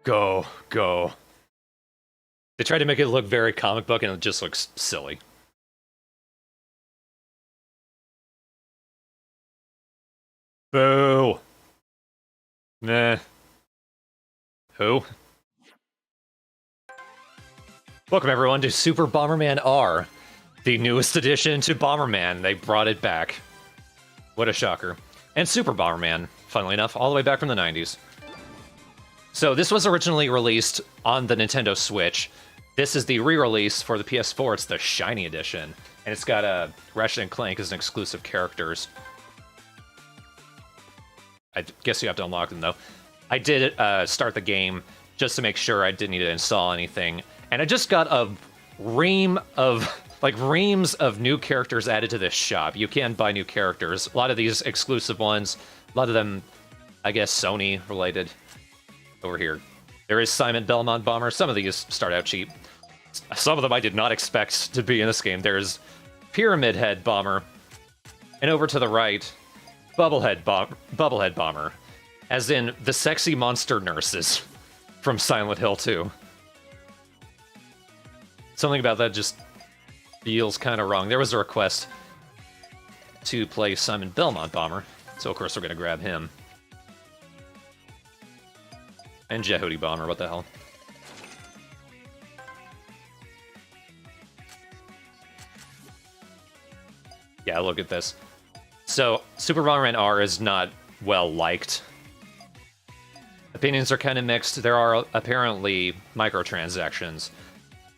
Go, go. They tried to make it look very comic book, and it just looks silly. Boo! Nah. Who? Welcome everyone to Super Bomberman R, the newest addition to Bomberman. They brought it back. What a shocker. And Super Bomberman, funnily enough, all the way back from the 90s. So this was originally released on the Nintendo Switch. This is the re-release for the PS4. It's the Shiny Edition. And it's got Ratchet and Clank as an exclusive characters. I guess you have to unlock them, though. I did start the game just to make sure I didn't need to install anything. And I just got a reams of new characters added to this shop. You can buy new characters. A lot of these exclusive ones. A lot of them, I guess, Sony related. Over here. There is Simon Belmont Bomber. Some of these start out cheap. Some of them I did not expect to be in this game. There's Pyramid Head Bomber. And over to the right, Bubblehead Bomber. As in the sexy monster nurses from Silent Hill 2. Something about that just feels kind of wrong. There was a request to play Simon Belmont Bomber, so of course we're going to grab him. And Jehudi Bomber, what the hell. Yeah, look at this. So, Super Bomberman R is not well liked. Opinions are kind of mixed. There are apparently microtransactions.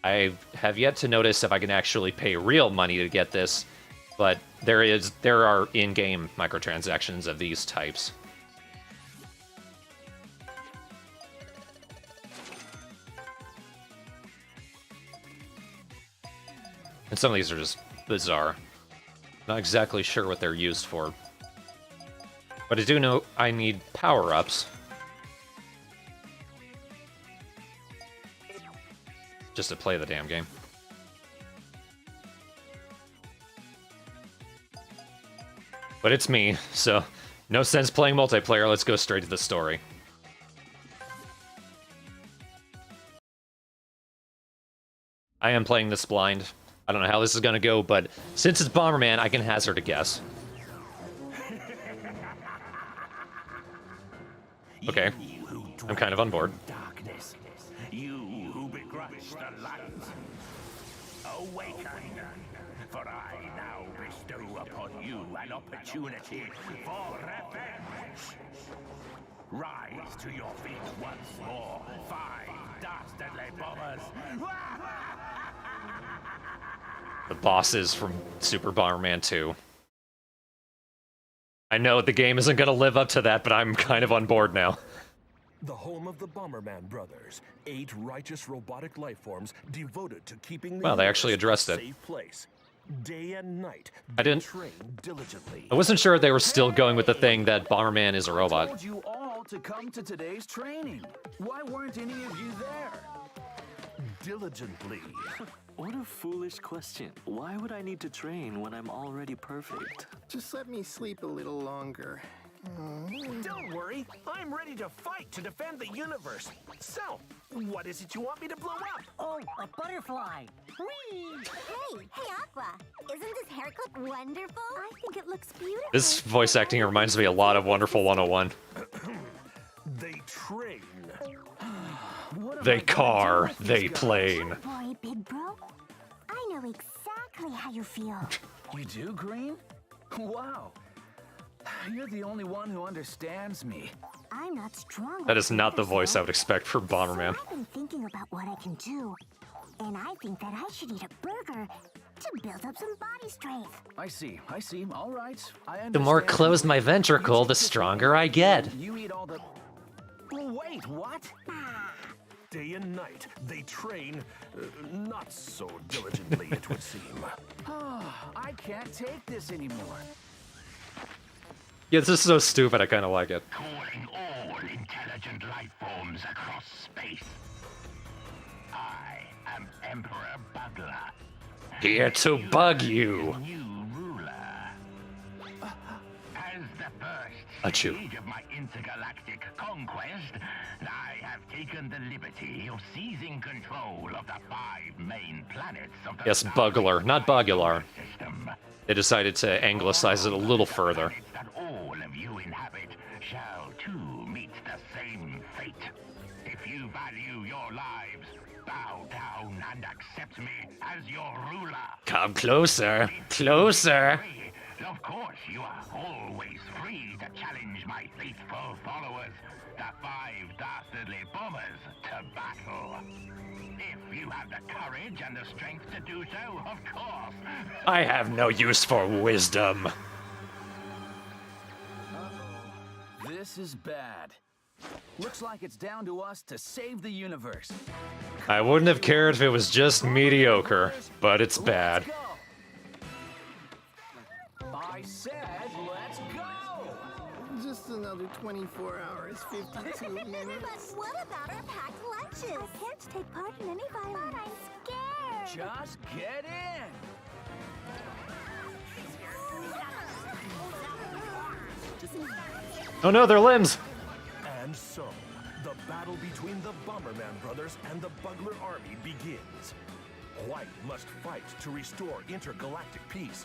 I have yet to notice if I can actually pay real money to get this, but there are in-game microtransactions of these types. And some of these are just bizarre. Not exactly sure what they're used for. But I do know I need power-ups. Just to play the damn game. But it's me, so no sense playing multiplayer. Let's go straight to the story. I am playing this blind. I don't know how this is gonna go, but since it's Bomberman, I can hazard a guess. Okay, I'm kind of on board. Awaken, for I now bestow upon you an opportunity for revenge. Rise to your feet once more, 5 dastardly bombers. The bosses from Super Bomberman 2. I know the game isn't gonna live up to that, but I'm kind of on board now. The home of the Bomberman brothers, 8 righteous robotic life forms devoted to keeping the They actually addressed it. safe place. Day and night, I didn't. train diligently. I wasn't sure they were still going with the thing that Bomberman is a I robot. told you all to come to today's training. Why weren't any of you there? Diligently. What a foolish question. Why would I need to train when I'm already perfect? Just let me sleep a little longer. Don't worry, I'm ready to fight to defend the universe. So, what is it you want me to blow up? Oh, a butterfly! Whee! Hey, Aqua! Isn't this haircut wonderful? I think it looks beautiful. This voice acting reminds me a lot of Wonderful 101. They train. They car, they plane. Boy, big bro, I know exactly how you feel. You do, Green? Wow. You're the only one who understands me. I'm not strong. That is not the voice I would expect for Bomberman. So I've been thinking about what I can do, and I think that I should eat a burger to build up some body strength. I see. All right. I understand. The more closed my ventricle, the stronger I get. You eat all the... Wait, what? Day and night, they train, not so diligently, it would seem. I can't take this anymore. Yeah, this is so stupid, I kind of like it. Calling all intelligent life forms across space. I am Emperor Bugler. Here to bug you. New ruler. As the first Achoo. stage of my intergalactic conquest, I have taken the liberty of seizing control of the 5 main planets of the Yes, Bugler, not Bugular. system. They decided to anglicize it a little further. That all of you inhabit shall too meet the same fate. If you value your lives, bow down and accept me as your ruler. Come closer, closer. Of course, you are always free to challenge my faithful followers, the 5 dastardly bombers, to battle. If you have the courage and the strength to do so, of course. I have no use for wisdom. This is bad. Looks like it's down to us to save the universe. I wouldn't have cared if it was just mediocre, but it's bad. Let's go. I said, let's go! Just another 24 hours, 52 minutes. But what about our packed lunches? I can't take part in any violence. But I'm scared. Just get in! Oh no, they're limbs! And so, the battle between the Bomberman brothers and the Bugler army begins. White must fight to restore intergalactic peace.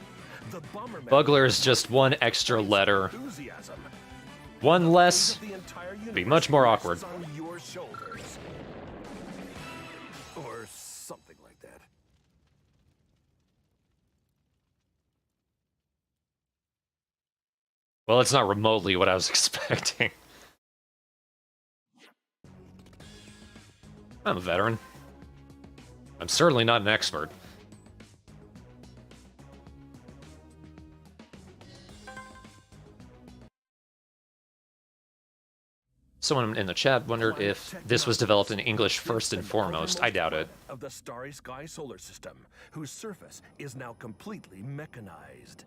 The Bomberman Bugler is just one extra letter. enthusiasm. One less. The entire Be much more universe awkward. rests on your shoulders. Or something like that. Well, it's not remotely what I was expecting. I'm a veteran. I'm certainly not an expert. Someone in the chat wondered if this was developed in English first and foremost. I doubt it. Of the starry sky solar system, whose surface is now completely mechanized.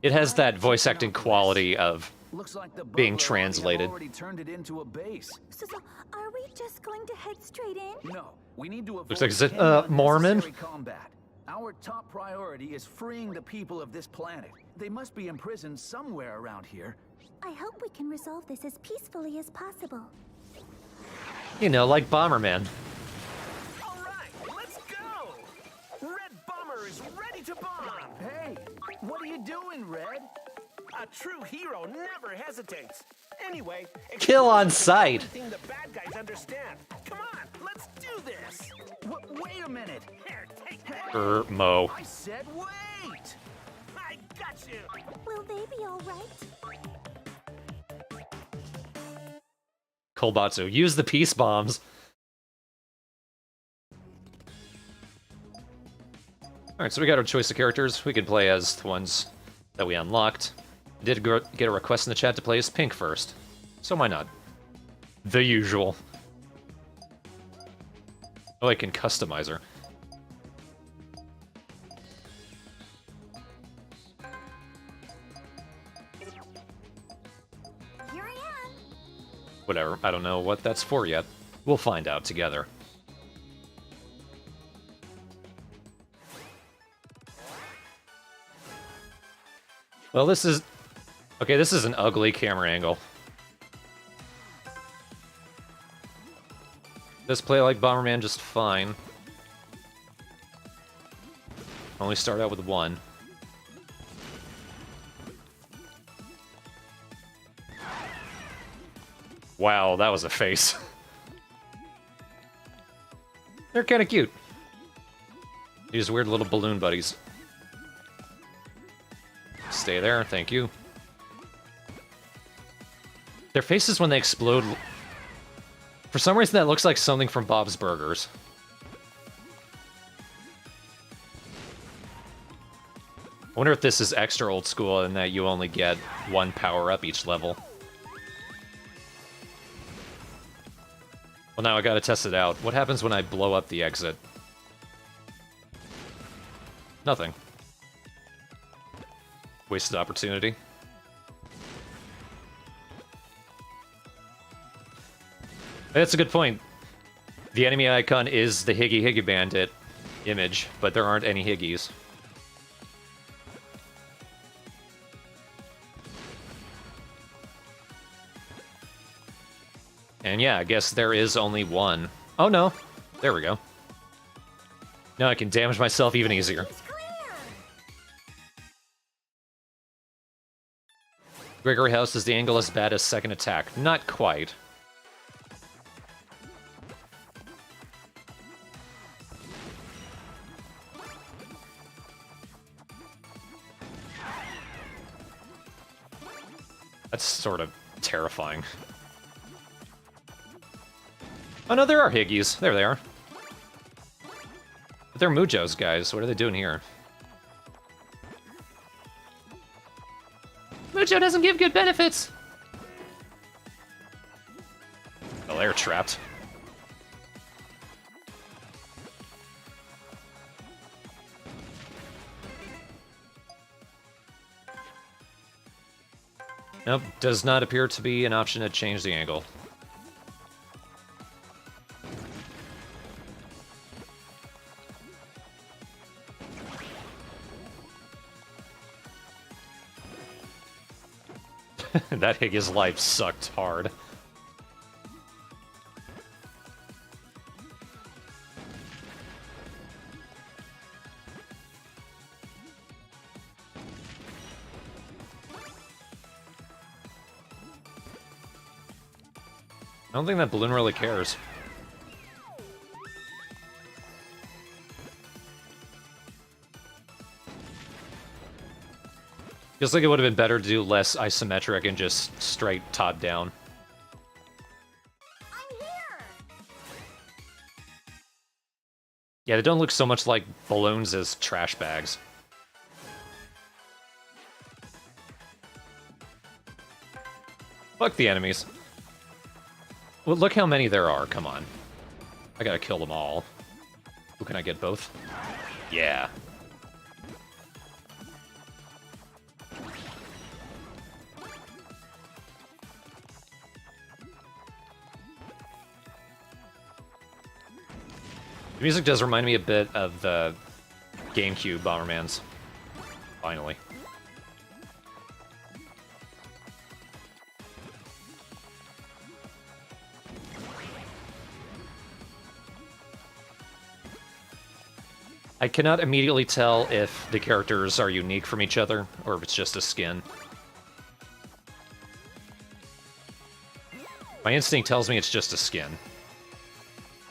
It has that voice acting quality of Looks like the being Bugler army have translated. already turned it into a base. So are we just going to head straight in? No, we need to avoid Looks like is it, any Mormon? unnecessary combat. Our top priority is freeing the people of this planet. They must be imprisoned somewhere around here. I hope we can resolve this as peacefully as possible. You know, like Bomberman. All right, let's go! Red Bomber is ready to bomb! Hey, what are you doing, Red? A true hero never hesitates. Anyway, Kill on sight. everything the bad guys understand. Come on, let's do this! Wait a minute. Here, take that! Mo. I said wait! I got you! Will they be all right? Kolbatsu, use the peace bombs. Alright, so we got our choice of characters. We could play as the ones that we unlocked. I did get a request in the chat to play as Pink first, so why not? The usual. Oh, I can customize her. Here I am. Whatever, I don't know what that's for yet. We'll find out together. Well, this is... Okay, this is an ugly camera angle. Does play like Bomberman just fine. Only start out with one. Wow, that was a face. They're kind of cute. These weird little balloon buddies. Stay there, thank you. Their faces when they explode... For some reason that looks like something from Bob's Burgers. I wonder if this is extra old school and that you only get one power-up each level. Well, now I gotta test it out. What happens when I blow up the exit? Nothing. Wasted opportunity. That's a good point. The enemy icon is the Higgy Bandit image, but there aren't any Higgies. And yeah, I guess there is only one. Oh no, there we go. Now I can damage myself even easier. Gregory House is the angle as bad as second attack. Not quite. That's sort of terrifying. Oh no, there are Higgies. There they are. But they're Mujos, guys. What are they doing here? Mujo doesn't give good benefits! Oh, they're trapped. Nope, does not appear to be an option to change the angle. That Higgy's life sucked hard. I don't think that balloon really cares. Feels like it would have been better to do less isometric and just straight top down. I'm here. Yeah, they don't look so much like balloons as trash bags. Fuck the enemies. Well, look how many there are, come on. I gotta kill them all. Who can I get both? Yeah. The music does remind me a bit of the GameCube Bombermans. Finally. I cannot immediately tell if the characters are unique from each other, or if it's just a skin. My instinct tells me it's just a skin.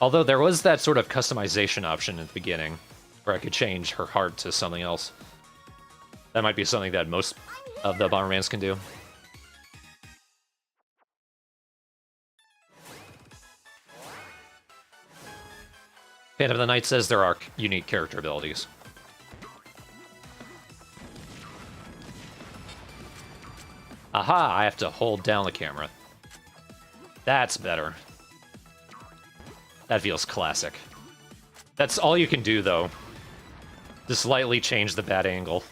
Although there was that sort of customization option at the beginning, where I could change her heart to something else. That might be something that most of the Bombermans can do. Phantom of the Night says there are unique character abilities. Aha, I have to hold down the camera. That's better. That feels classic. That's all you can do, though. To slightly change the bad angle.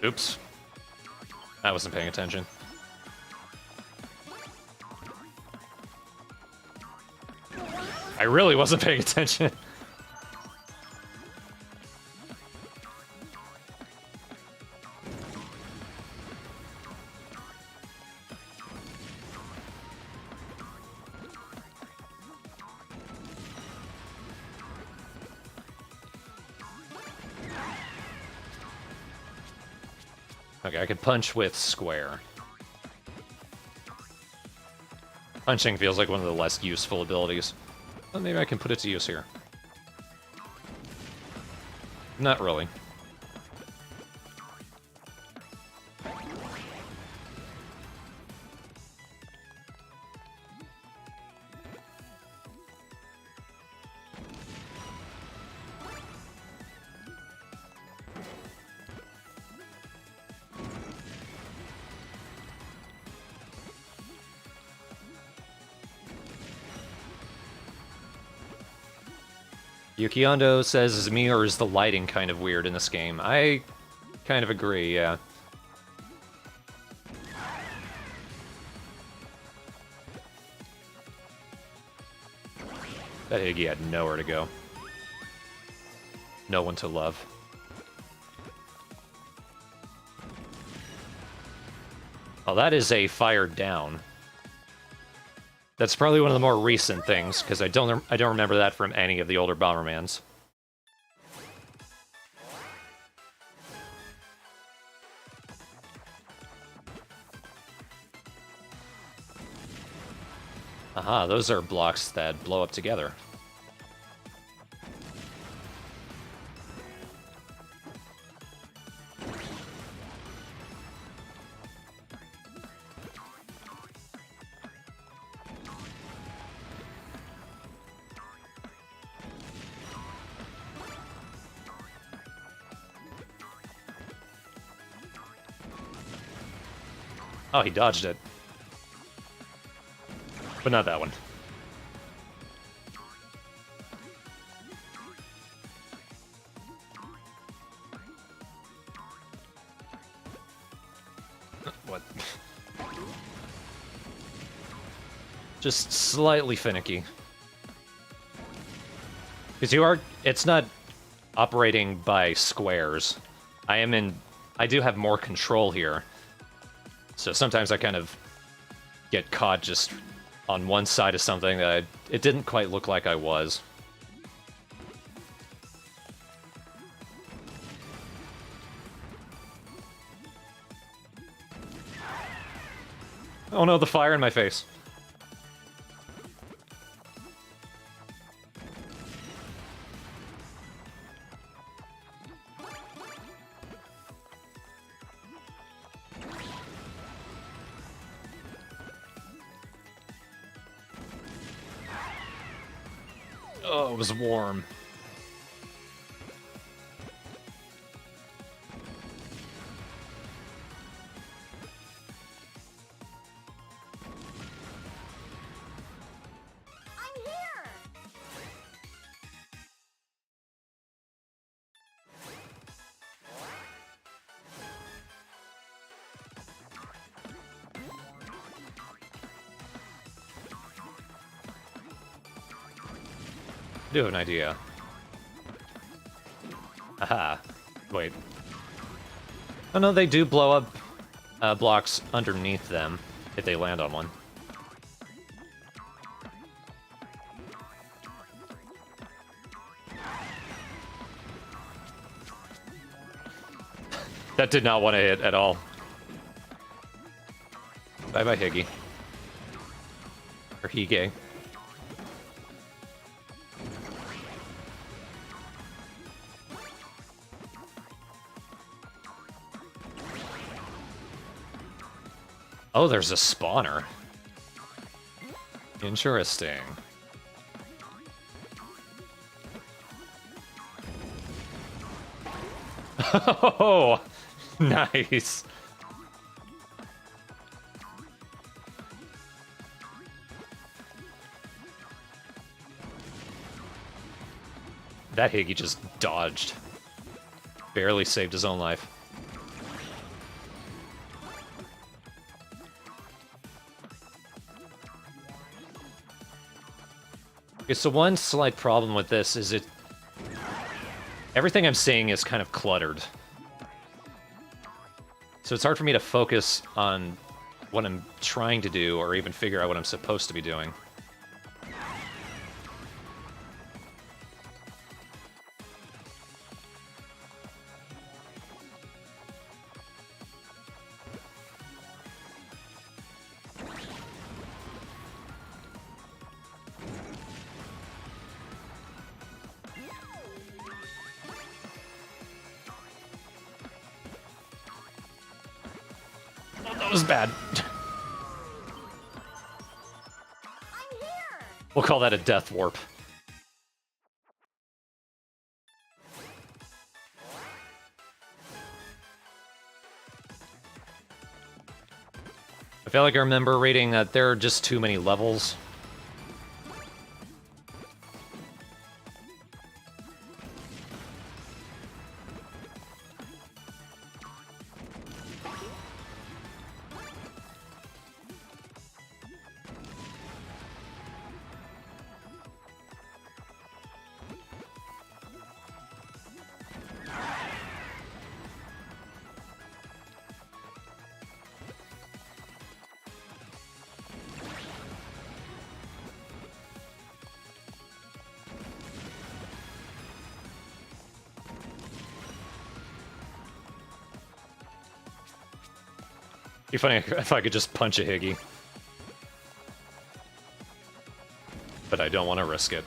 Oops. I wasn't paying attention. I really wasn't paying attention. Okay, I could punch with square. Punching feels like one of the less useful abilities. Well, maybe I can put it to use here. Not really. Yukiondo says, is it me or is the lighting kind of weird in this game? I kind of agree, yeah. That Iggy had nowhere to go. No one to love. Well, that is a fire down. That's probably one of the more recent things, because I don't remember that from any of the older Bombermans. Aha, those are blocks that blow up together. Oh, he dodged it. But not that one. What? Just slightly finicky. Because it's not operating by squares. I do have more control here. So sometimes I kind of get caught just on one side of something that it didn't quite look like I was. Oh no, the fire in my face. Oh, it was warm. I'm here! I do have an idea. Aha. Wait. Oh no, they do blow up blocks underneath them if they land on one. That did not want to hit at all. Bye-bye, Higgy. Or Hige. Oh, there's a spawner. Interesting. Oh, nice. That Higgy just dodged. Barely saved his own life. Okay, so one slight problem with this is everything I'm seeing is kind of cluttered. So it's hard for me to focus on what I'm trying to do or even figure out what I'm supposed to be doing. That was bad. I'm here! We'll call that a death warp. I feel like I remember reading that there are just too many levels. Be funny if I could just punch a Higgy. But I don't want to risk it.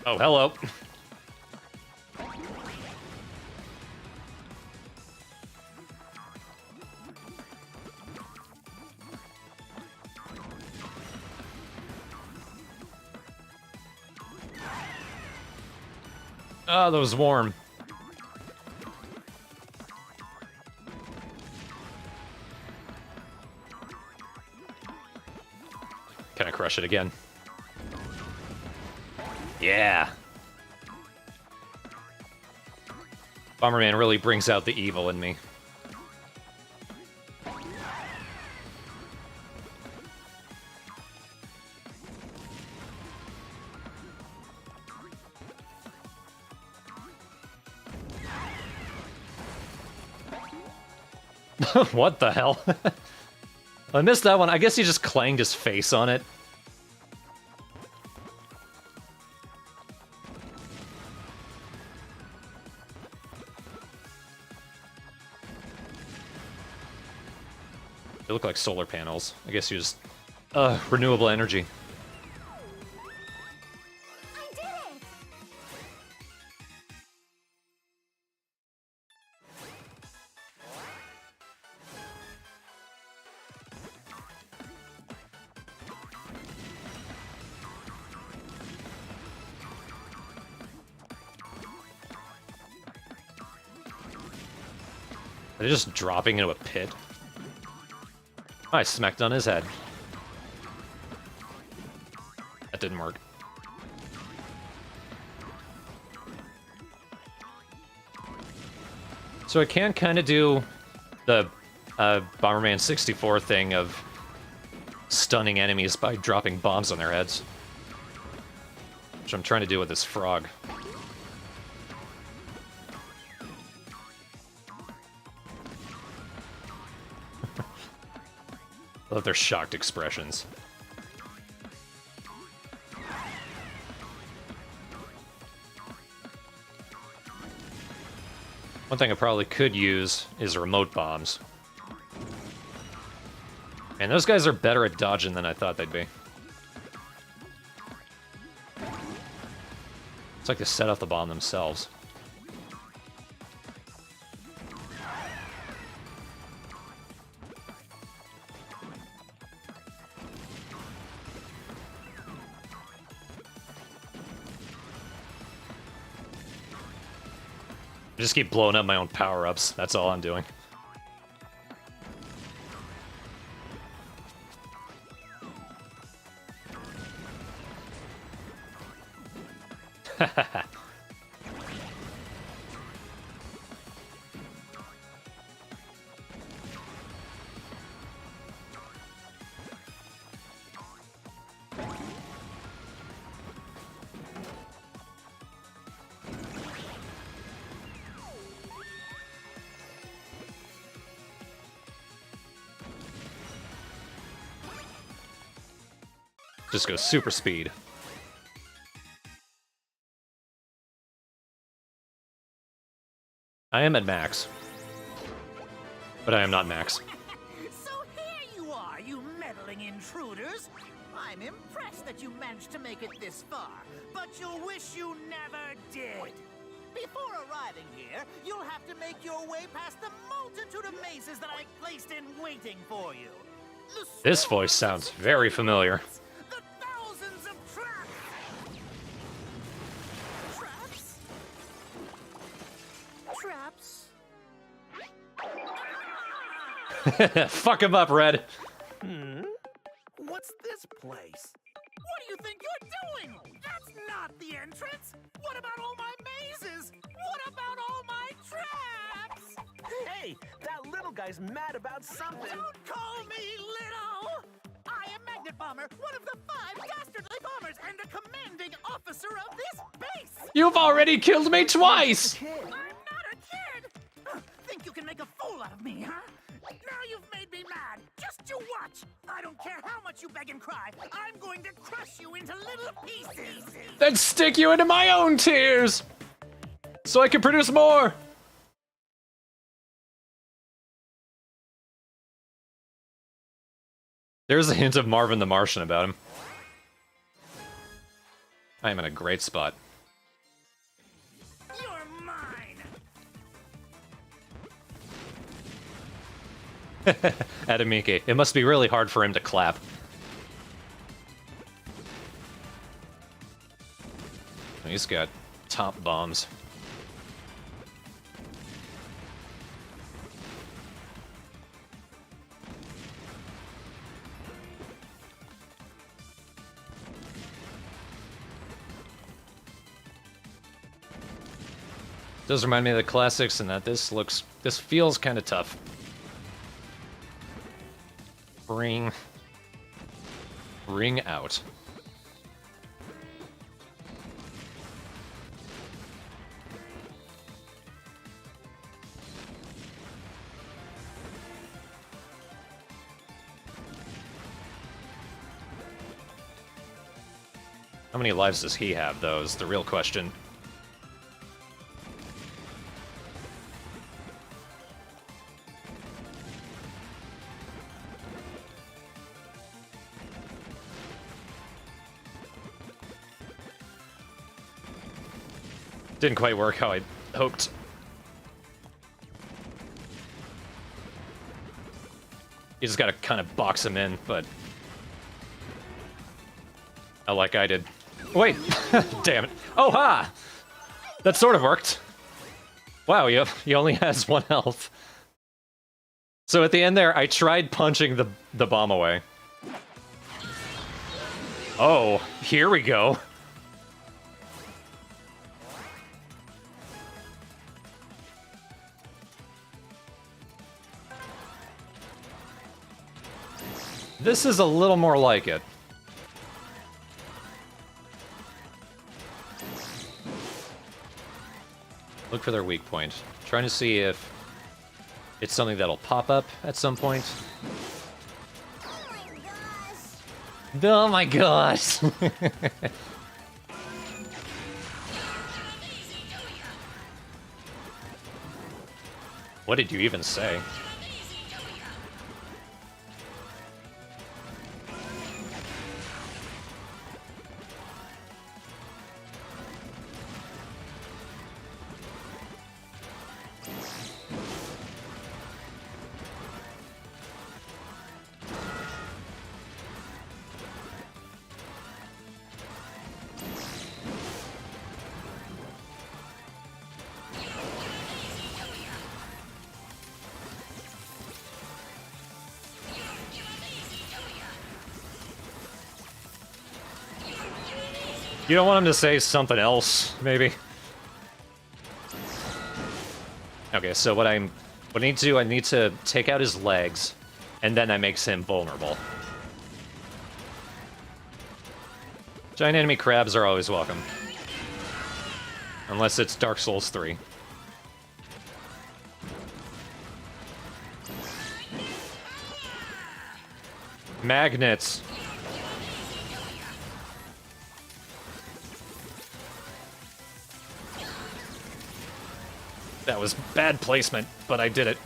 Oh, hello. Oh, that was warm. Can I crush it again? Yeah. Bomberman really brings out the evil in me. What the hell? I missed that one. I guess he just clanged his face on it. They look like solar panels. I guess he just... renewable energy. I did it! Are they just dropping into a pit? I smacked on his head. That didn't work. So I can kind of do the Bomberman 64 thing of stunning enemies by dropping bombs on their heads. Which I'm trying to do with this frog. I love their shocked expressions. One thing I probably could use is remote bombs. And those guys are better at dodging than I thought they'd be. It's like they set off the bomb themselves. I just keep blowing up my own power-ups. That's all I'm doing. Just go super speed. I am at max. But I am not max. So here you are, you meddling intruders. I'm impressed that you managed to make it this far, but you'll wish you never did. Before arriving here, you'll have to make your way past the multitude of mazes that I placed in waiting for you. This voice sounds very familiar. The thousands of traps! Traps? Traps? Fuck him up, Red. What's this place? What do you think you're doing? That's not the entrance! What about all my mazes? What about all my traps? Hey, that little guy's mad about something. Don't call me little! I am Magnet Bomber, one of the 5 dastardly bombers and a commanding officer of this base! You've already killed me twice! I'm not a kid! Think you can make a fool out of me, huh? Now you've made me mad! Just you watch! I don't care how much let you beg and cry. I'm going to crush you into little pieces. Then stick you into my own tears! So I can produce more! There's a hint of Marvin the Martian about him. I am in a great spot. You're mine. Adamiki, it must be really hard for him to clap. He's got top bombs. Does remind me of the classics in that this feels kind of tough. Ring out. How many lives does he have, though, is the real question. Didn't quite work how I hoped. You just gotta kind of box him in, but... like I did. Wait! Damn it. Oh, ha! That sort of worked. Wow, he only has 1 health. So at the end there, I tried punching the bomb away. Oh, here we go. This is a little more like it. Look for their weak point. Trying to see if it's something that'll pop up at some point. Oh my gosh! What did you even say? You don't want him to say something else, maybe? Okay, so what I need to do, I need to take out his legs, and then that makes him vulnerable. Giant enemy crabs are always welcome. Unless it's Dark Souls 3. Magnets! That was bad placement, but I did it.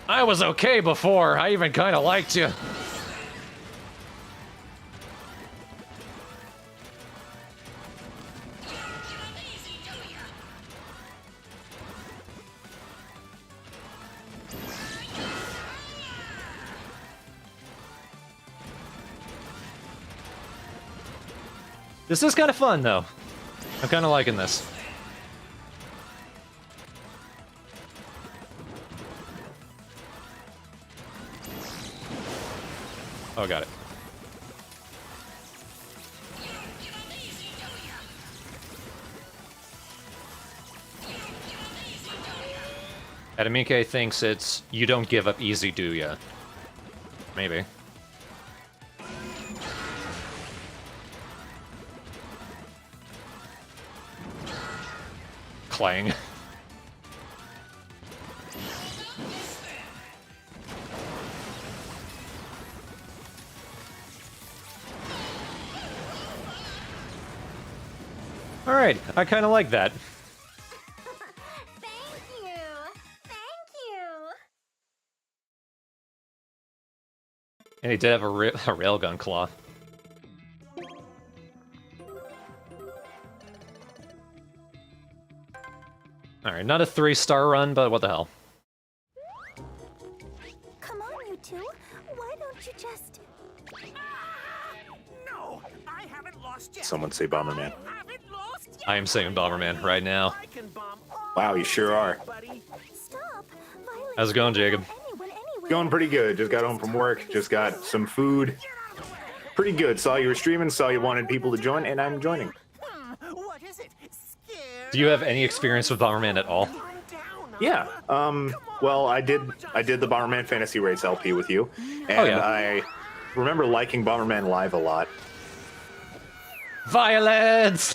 I was okay before. I even kind of liked you. This is kind of fun, though. I'm kind of liking this. Oh, got it. Adamike thinks it's, you don't give up easy, do ya? Maybe. Clang. All right, I kind of like that. Thank you. Thank you. And he did have a railgun claw. Alright, not a 3-star run, but what the hell. Come on, you two. Why don't you just... No, I haven't lost yet. Someone say Bomberman. I haven't lost yet. I am saying Bomberman right now. I can bomb Wow, you sure are. buddy. Stop. Violence How's it going, Jacob? anyone, anywhere. Going pretty good. Just got home from work. Just got some food. Pretty good. Saw you were streaming. Saw you wanted people to join, and I'm joining. What is it? Scared? Do you have any experience with Bomberman at all? Yeah. Well, I did the Bomberman Fantasy Race LP with you, and yeah. I remember liking Bomberman Live a lot. Violence!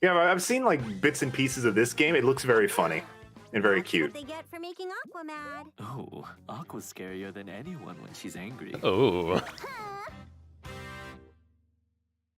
Yeah, I've seen like bits and pieces of this game. It looks very funny and very cute. What they get for making Aqua mad. Oh, Aqua's scarier than anyone when she's angry. Oh. Huh?